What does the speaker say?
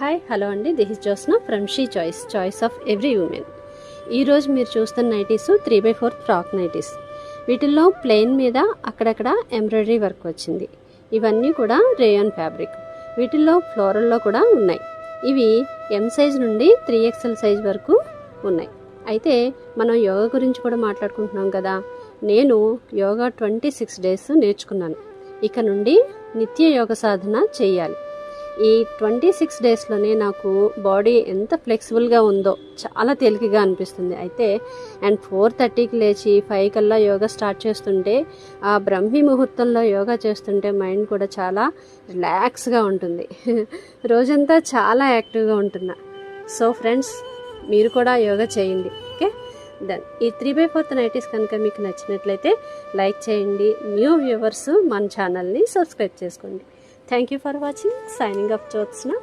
Hi hello అండి, this is Josna from she choice of every women. ఈరోజు మీరు చూస్తున్న నైటీస్ 3/4 ఫ్రాక్ నైటీస్. వీటిల్లో ప్లెయిన్ మీద అక్కడక్కడ ఎంబ్రాయిడరీ వర్క్ వచ్చింది. ఇవన్నీ కూడా రేయాన్ ఫ్యాబ్రిక్. వీటిల్లో ఫ్లోరల్లో కూడా ఉన్నాయి. ఇవి ఎం సైజ్ నుండి 3XL సైజ్ వరకు ఉన్నాయి. అయితే మనం యోగా గురించి కూడా మాట్లాడుకుంటున్నాం కదా. నేను యోగా 26 డేస్ నేర్చుకున్నాను. ఇక నుండి నిత్య యోగ సాధన చేయాలి. ఈ 26 డేస్లోనే నాకు బాడీ ఎంత ఫ్లెక్సిబుల్గా ఉందో చాలా తేలికగా అనిపిస్తుంది. అయితే 4:30కి లేచి 5 కల్లా యోగా స్టార్ట్ చేస్తుంటే, ఆ బ్రహ్మీ ముహూర్తంలో యోగా చేస్తుంటే మైండ్ కూడా చాలా రిలాక్స్గా ఉంటుంది. రోజంతా చాలా యాక్టివ్గా ఉంటున్నా. సో ఫ్రెండ్స్, మీరు కూడా యోగా చేయండి. Okay done. ఈ 3/4 నైటీస్ కనుక మీకు నచ్చినట్లయితే లైక్ చేయండి. న్యూ వ్యూవర్స్ మన ఛానల్ని సబ్స్క్రైబ్ చేసుకోండి. Thank you for watching. Signing off, Jyotsna.